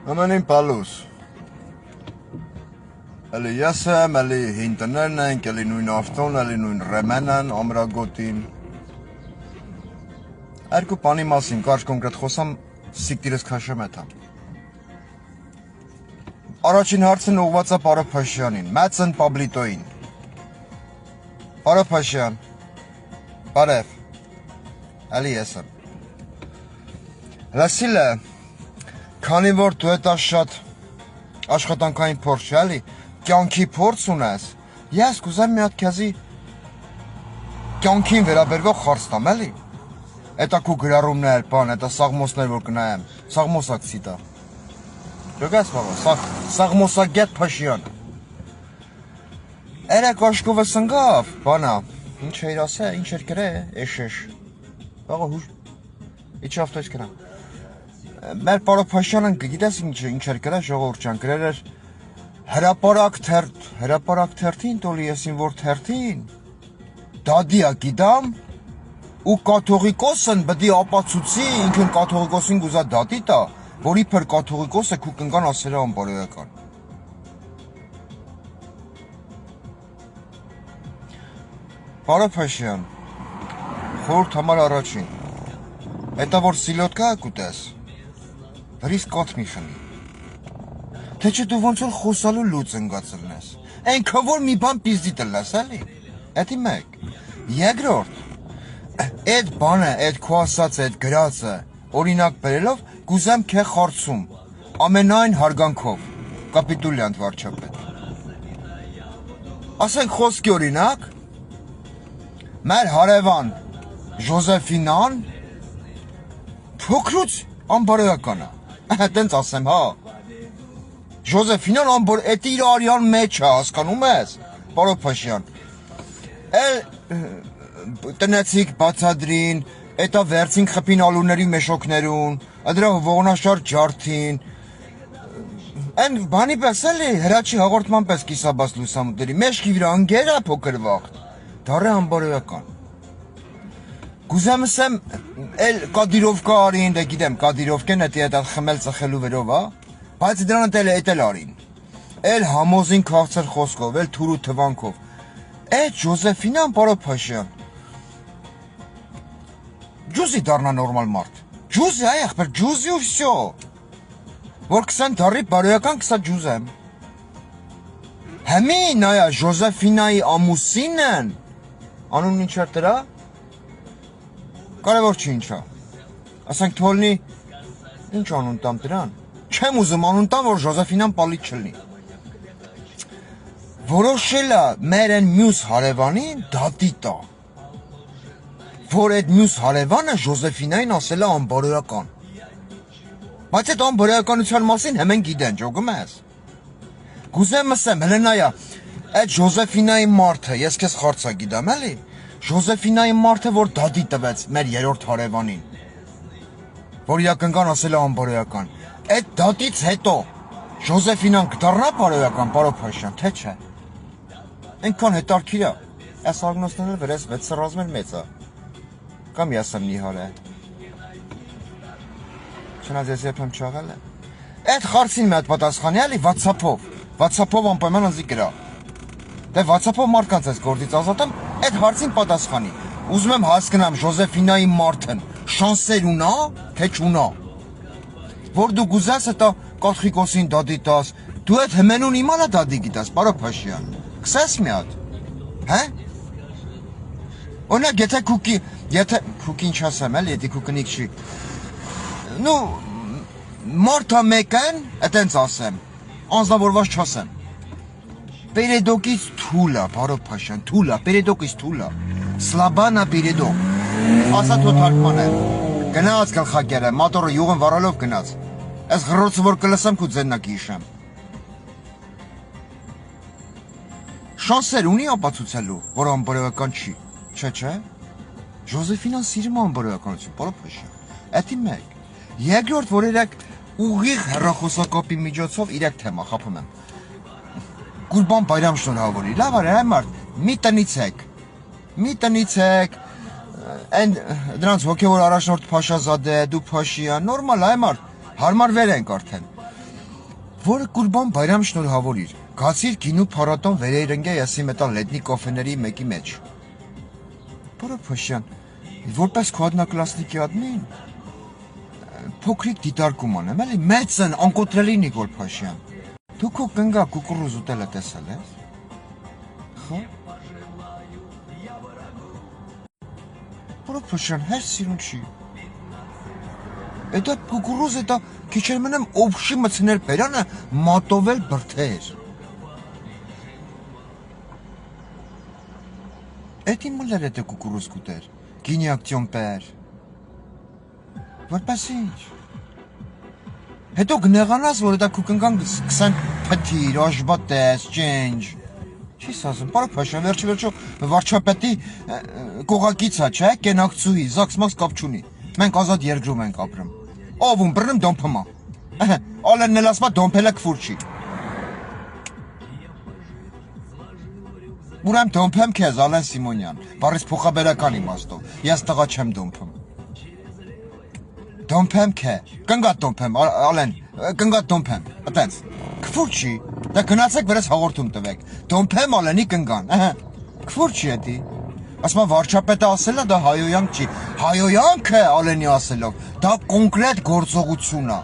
Ամենին պալուս, էլի ես եմ, էլի հինտներն ենք, էլի նույն ավտոն, էլի նույն ռեմենն, ամրագոտին Երկու պանի մասին, կարճ կոնկրետ խոսամ, սիկտիրս քաշեմ էթա Առաջին հարցն ուղղված է Պարո Փաշյանին, Մեծն Պաբլիտոյին Պարո Փաշյան, բարև, էլի ես եմ Լսիլը Քանի որ դու էտա շատ աշխատանքային փորձ չէ, էլի, կյանքի փորձ ունես, ես կուզեմ մի հատ քեզի կյանքին վերաբերվող հարց տամ, էլի։ Էտա քո գրառումներ, բան, էտա սաղմոսներ որ կնայեմ, սաղմոսակ ցիտա։ Ճոգաս բաբա, սաղմոսագետ Փաշյան։ Երեք աշկովը սնգավ, բանա, ինչ էր ասե, ինչ էր գրե, էշեշ։ Բաղա հուշ, իջավ տոյս կրամ։ Մեր Պարո Փաշյանը գիտես ինչ էր գրել ժողովուրդ ջան, գրել էր հրապարակ թերթին, տոլի եսին որ թերթին, դադիա գիտամ, ու կաթողիկոսն բդի ապացուցի, ինքն կաթողիկոսին գուզա դատի տա, որ իբր կաթողիկոսը քու կնկան ասել է անբարոյական։ Պարո Փաշյան, խորհուրդ համար առաջին, հետա որ սիլոտկա կուտես, Հրիս կոտ մի խնի Թե չէ դու ոնց որ խոսալու լուծ ընգացրնես Ենքան որ մի բան պիզդի տլես էլի Էդի մեկ Երկրորդ Էդ բանը, էդ քո ասած էդ գրածը Օրինակ բերելով գուզեմ քե խարցում Ամենայն հարգանքով Կապիտուլյանտ վարչապետ Ասենք խոսքի օրինակ Մեր հարևան Ժոզեֆինան Փոքրուց անբարոյական է Տենց ասեմ, հա Ժոզեֆինան անբոր, էտ իր արյան մեջ է, հասկանում ես, Պարո Փաշյան Էլ տնեցիք բացադրին, էտա վերցինք խպին ալուների մեշոքներուն, դրա ողնաշար ջարդին Են բանի պես էլի, հրաչի հաղորդման պես կիսաբաց լուսամուտերի, մեշքի վրա անգեր է փոքր վաղտ, դար է անբարոյական Գուզեմ ասեմ, էլ կադիրովկա արին, դե գիտեմ, կադիրովկեն էտի էտ խմել ծխելու վերով, բայց դրանդ էլ արին, էլ համոզին քաղցր խոսքով, էլ թուրու թվանքով, էտ Ժոզեֆինան Պարո Փաշյան, ջուզի դարնա նորմալ մարդ, ջուզի այախպեր, ջուզի ու վսյո, որ կսան դարի բարոյական կսա ջուզեմ, հեմի նայա Ժոզեֆինայի ամուսինն, անուն ինչ էր դրա, Կարևոր չի ինչա, ասենք թոլնի, ինչ անուն տամ դրան, չեմ ուզում անուն տամ, որ Ժոզեֆինան պալիտ չլնի, որոշել է մեր են մյուս հարևանին դատի տա, որ այդ մյուս հարևանը Ժոզեֆինային ասել է անբարոյական, բայց այդ անբարոյականության մասին հեմեն գիտեն, ջոգում ես, գուզեմ ասեմ, հլնայա, այդ Ժոզեֆինայի մարդը, ես կեզ խարցա գիտեմ էլի, Ժոզեֆինայի մարդը, որ դադի տվեց մեր երորդ հարևանին, որ իրակնկան ասել է անբարոյական, այդ դատից հետո Ժոզեֆինան կդառնա բարոյական, Պարո Փաշյան, թե չէ, ենքան հետարքիր է, այս ագնոսներն վերես վեց սրազմեն մեծ է, կամ եսեմ նիհար է, չնած ես եփեմ չաղել է, այդ խարցին մի հատ պատասխանի էլի վացապով անպայման անձի կրա, դե վացապով մարդկանց ես գործից ազատեմ, այդ հարցին պատասխանի, ուզում եմ հասկնամ Ժոզեֆինայի մարդն, շանսեր ունա, թե չունա, որ դու գուզես հետա կաթխիկոսին դադի տաս, դու այդ հմենուն իմալա դադի գիտաս, Պարո Փաշյան, կսես մի հատ, հե, օրինակ եթե քուքի ինչ ասեմ, էլի, եթե քուքնիկ չի, նու, մարդա մեկն, էտենց ասեմ, անձնավորված չասեմ, Պերեդոկից թուլա, Պարո Փաշյան, թուլա, պերեդոկից թուլա, սլաբանա պերեդոկ, ասա թո թարգման է, գնաց գլխակերը, մատորը յուղն վարալով գնաց, ես գրոցը որ կլսեմ կու ձեննակի իշեմ, շանսեր ունի ապացուցելու, որ անբարոյական չի, չէ, Ժոզեֆինան սիրում անբարոյականություն, Պարո Փաշյան, էտի մեկ, երկրորդ որ իրեք ուղիղ հեռախոսակապի միջոցով իրեք թեմա, խապում եմ, Գուրբան Բայրամ շնորհավորի, լավ արի, այ մարդ, մի տնից եք, դրանց հոգևոր առաջնորդ Փաշազադե, դու Փաշյան, նորմալ, այ մարդ, հարմարվեր ենք արդեն, որը Կուրբան Բայրամ շնորհավորիր, գացիր գինու փառատոն վերերնգե եսի մետալ լետնի կոֆեների մեկի մեջ։ Պարոփաշյան, որպես քո одноклассники admin, փոքրիկ դիտարկում անեմ, էլի մեծն անկոտրելի Նիկոլ Փաշյան։ Դու քո կնգա կուկուռուզ ուտելը տեսել ես։ Խո։ Պարոփաշյան, հեր սիրուն չի։ Это кукуруз, это քիչերմենեմ օբշի մցնել բերանը մատովել բրթեր։ Էդի մուլեր էտե կուկուռուզ կուտեր, գինի ակցիոն պեր։ Որպես ինչ։ Հետո գնեղանաս, որ էտա կուկնգան 20 պտիր, աշբատես, ճենջ։ Չի սազում, պարոփաշյան, վերջը վարչապետի կողակիցա, չէ, կենակցուի, զաքսմաքս կապ չունի։ Մենք ազատ երկրում ենք ապրում։ Ով ում բռնում դոմփմա։ Ալենն էլ ասма դոմփելը քֆուր չի։ Ուրեմ դոմփեմ քեզ Ալեն Սիմոնյան, բառից փոխաբերական իմաստով։ Ես տղա չեմ դոմփում։ Դոմփեմ քե։ Կնգատ դոմփեմ Ալեն, կնգատ դոմփեմ։ Այտենց։ Քֆուր չի։ Դա գնացեք վերս հաղորդում տվեք։ Դոմփեմ Ալենի կնգան։ Քֆուր չի էդի։ Ասма վարչապետը ասել է դա հայոյանք չի։ Հայոյանքը Ալենի ասելով, դա կոնկրետ գործողություն է։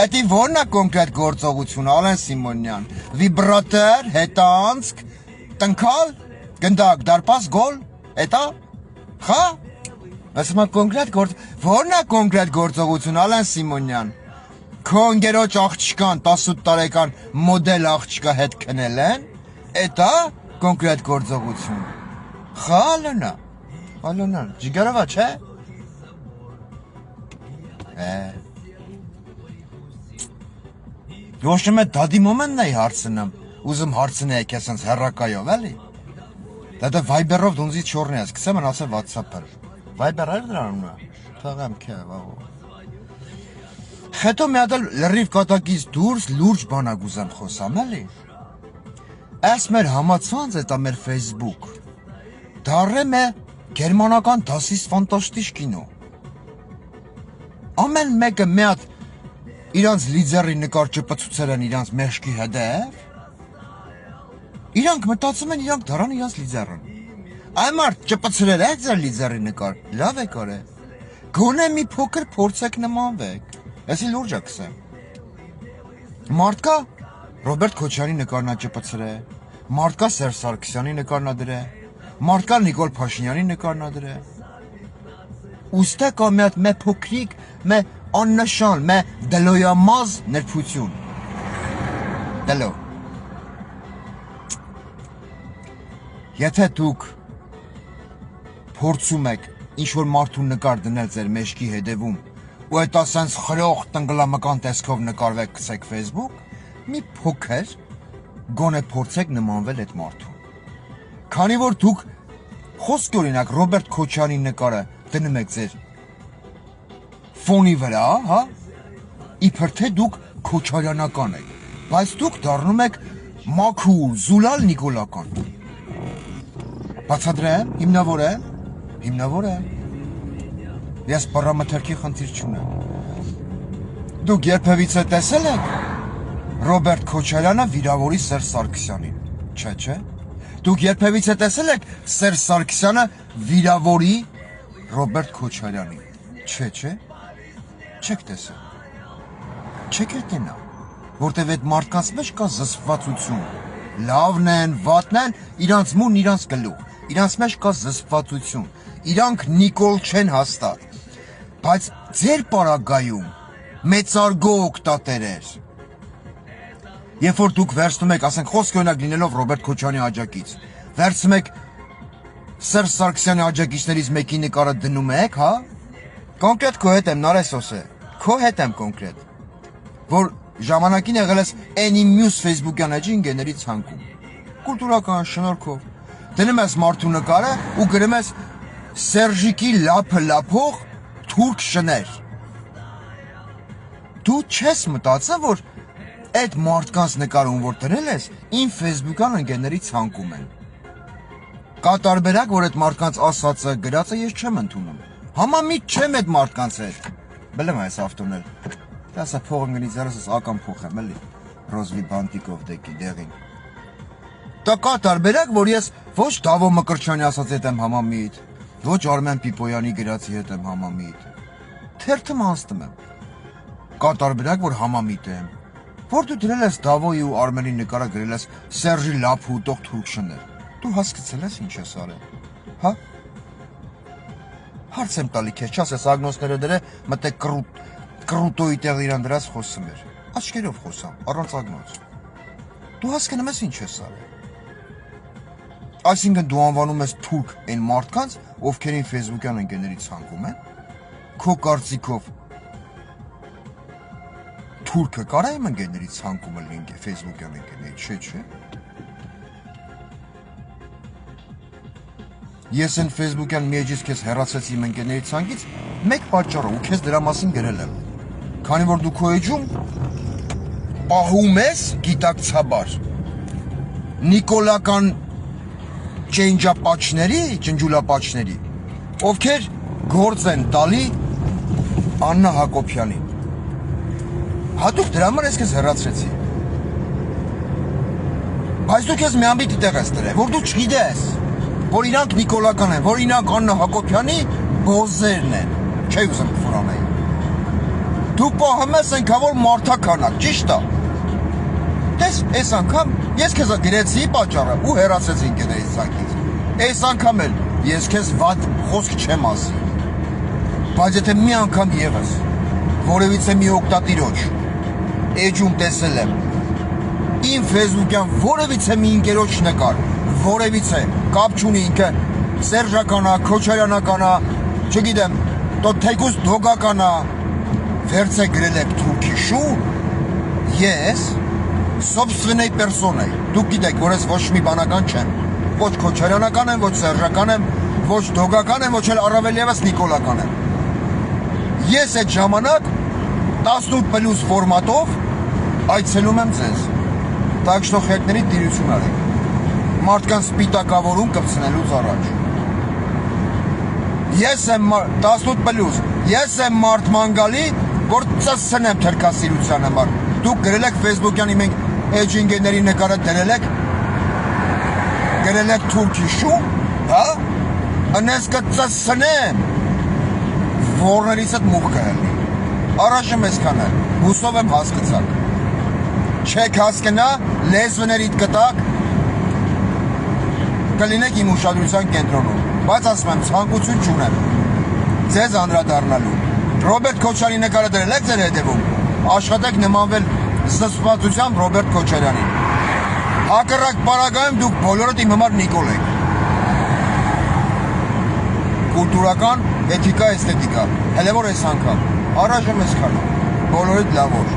Էդի ո՞րն է կոնկրետ գործողությունը Ալեն Սիմոնյան։ Վիբրատոր, հետանցք, տնքալ, գնդակ, դարպաս, գոլ, էտա։ Խա։ Ասма կոնկրետ ո՞րն է կոնկրետ գործողություն Ալեն Սիմոնյան։ Քո ընկերոջ աղջկան 18 տարեկան մոդել աղջկա հետ քնել են։ Էտա կոնկրետ գործողություն։ Խա Ալենա, ջիգարովա չէ։ Ոչմ է դադի մոմենն էի հարցնեմ, ուզում հարցնեիք ես ընց հեռակայով, էլի։ Դա վայբերով դունձի չորնի ես, կսեմ են ասել վատսապել։ Վայբեր էր դրանում է, թաղեմ կե, վաղո։ Հետո մի հատել լրիվ կատակից դուրս լուրջ բանակ ուզեմ խոսամ, էլի։ Այս մեր համացանց էտա մեր Facebook, դարրեմ է գերմանական դասիս ֆանտաստիշ կինո։ Ամեն մեկը մի հատ իրանց լիձերի նկար ճպցուցել են իրանց մեշկի հետև։ Իրանք մտածում են իրանք դարան իրանց լիձերն։ Այ մարդ ճպցրել է ձեր լիձերի նկար, լավ է կարե։ Գոնե մի փոքր փորձեք նմանվեք։ Էսի լուրջ է կսեմ։ Մարդկա Ռոբերտ Քոչարյանի նկարն է ճպցրել, մարդկա Սերժ Սարգսյանի նկարն է դրել, մարդկա Նիկոլ Փաշինյանի նկարն է դրել։ Ուստե կա մի հատ մե փոքրիկ, մե աննշան, մե դելոյամազ ներփություն։ Դելո։ Եթե դուք փորձում եք ինչ-որ մարդու նկար դնել ձեր մեջքի հետևում, ու այդ ասենց խրող տնգլամական տեսքով նկարվեք կսեք Facebook, մի փոքր գոնե փորձեք նմանվել այդ մարդուն։ Քանի որ դուք խոսք օրինակ Ռոբերտ Քոչարյանի նկարը դնում եք ձեր ֆոնի վրա, հա, իբր թե դուք քոչարյանական եք, բայց դուք դառնում եք մաքուր, զուլալ նիկոլական։ Բացադրեմ, հիմնավոր եմ։ Ես պարամետրքի խնդիր չունեմ։ Դուք երբևիցե տեսել եք Ռոբերտ Քոչարյանը վիրավորի Սերժ Սարգսյանին, չէ։ Դուք երբևիցե տեսել եք Սերժ Սարգսյանը վիրավորի Ռոբերտ Քոչարյանին, չէ։ Չեք տեսել։ Չեք հետենա, որտև այդ մարդկանց մեջ կա զսպվածություն։ Լավն են, վատն են, իրանց մուն, իրանց գլուխ, իրանց մեջ կա զսպվածություն, իրանք Նիկոլ չեն հաստատ, բայց ձեր պարագայում մեծարգո օգտատերեր, երբ որ դուք վերցնում եք, ասենք խոսք օրինակ լինելով Ռոբերտ Քոչարյանի աջակից, վերցնում եք Սերժ Սարգսյանի աջակիցներից մեկի նկարը դնում եք, հա, կոնկրետ քո հետ եմ, Նարեսոսե, քո հետ եմ կոնկրետ, որ ժամանակին եղել ես any news Facebook-յան էջի ընկերների ցանկում, կուլտուրական շնորհքով, դնում ես մարդու նկարը ու գրում ես Սերժիկի լափը լափող թուրք շներ։ Դու չես մտածել, որ այդ մարդկանց նկարում որ դրել ես, իմ Facebook-յան ընկերների ցանկում են։ Կատարբերակ, որ այդ մարդկանց ասածը, գրածը ես չեմ ընդունում։ Համամիտ չեմ այդ մարդկանց հետ։ Բլեմ այս ավտոներ։ Դասա փողը գնի ձեռս ական փոխեմ, էլի։ ռոզվի բանտիկով դեղին։ Դա կա տարբերակ, որ ես ոչ Դավո Մկրտչյանի ասած հետ եմ համամիտ, ոչ Արմեն Պիպոյանի գրածի հետ եմ համամիտ։ Թերթը անցնում եմ։ Կա տարբերակ, որ համամիտ եմ, որ դու դրել ես Դավոյի ու Արմենի նկարը գրել ես Սերժի լափ ուտող թուրքշներ։ Դու հասկացել ես ինչ ես արել, հա։ Հարց եմ տալի քեզ, չասես ագնոսները դրե, մտե կրուտոյի տեղ իրան դրած խոսում էր։ Աչքերով խոսամ, առանց ագնոց։ Դու հասկանում ես ինչ ես արել։ Այսինքն դու անվանում ես թուրք այն մարդկանց, ովքերին ֆեյսբուքյան ընկերներից ցանկում են։ Քո կարծիքով թուրքը կարա իմ ընկերներից ցանկումը լինի ֆեյսբուքյան ընկերներից, չէ։ Ես այն ֆեյսբուքյան մեջից քեզ հեռացեցի իմ ընկերների ցանկից, մեկ պատճառով ու քեզ դրա մասին գրել եմ։ Քանի որ դու քո էջում պահում ես գիտակցաբար նիկոլական ջնջուլապաչների, ովքեր գործ են տալի Աննա Հակոբյանին։ Հատուկ դրա համար ես քեզ հեռացրեցի։ Բայց դու քեզ մի ամբիտ տեղ ես դրել, որ դու չգիտես, որ իրանք նիկոլական են, որ իրանք Աննա Հակոբյանի բոզերն են, չի ուզում ֆորանայի։ Դու պահում ես այնքան մարդականակ, ճիշտ է։ Տես, այս անգամ ես քեզ գրեցի պատճառը ու հեռացեցի ընկերներից ցանկից։ Այս անգամ էլ ես քեզ վատ խոսք չեմ ասի։ Բայց եթե մի անգամ ևս որևիցե մի օգտատիրոջ էջում տեսել եմ իմ ֆեյսբուքյան որևիցե մի ընկերոջ նկար, որևիցե կապ չունի ինքը Սերժականա, Քոչարյանականա, չգիտեմ, то թեկուզ դոգականա, վերցե գրել եք թուրքիշու, ես собственной персоной, դուք գիտեք, որ ես ոչ մի բանական չեմ, ոչ Քոչարյանական եմ, ոչ Սերժական եմ, ոչ դոգական եմ, ոչ էլ առավել ևս նիկոլական եմ։ Ես այդ ժամանակ 18+ ֆորմատով այցելում եմ ձեզ։ Так что խելքների տիրություն արեք։ Մարդկանց սպիտակավորում կպցնելուց առաջ։ Ես եմ 18+, ես եմ մարդման գալի, որ ծսնեմ թրքասիրության համար։ Դուք գրել եք ֆեյսբուքյանի մենք էջինգերների նկարը դրել եք թուրքիշու, հա? Անես կծսնեմ, որներից հետ մուխ կհելի։ Առաջում ես կանել, հուսով եմ հասկացակ։ Չեք հասկնա, լեզվներիդ կտակ, կլինեք իմ ուշադրության կենտրոնում, բայց ասում եմ, ցանկություն չունեմ ձեզ անդրադառնալու։ Ռոբերտ Քոչարյանի նկարը դրել եք ձեր հետևում, աշխատեք նմանվել զսպվածությամբ Ռոբերտ Քոչարյանին։ Հակառակ պարագայում դուք բոլորդ իմ համար Նիկոլ եք։ Կուլտուրական, էթիկա, էսթետիկա, հələ որ այս անգամ, առաջում ես քանում, բոլորիդ լավ օր։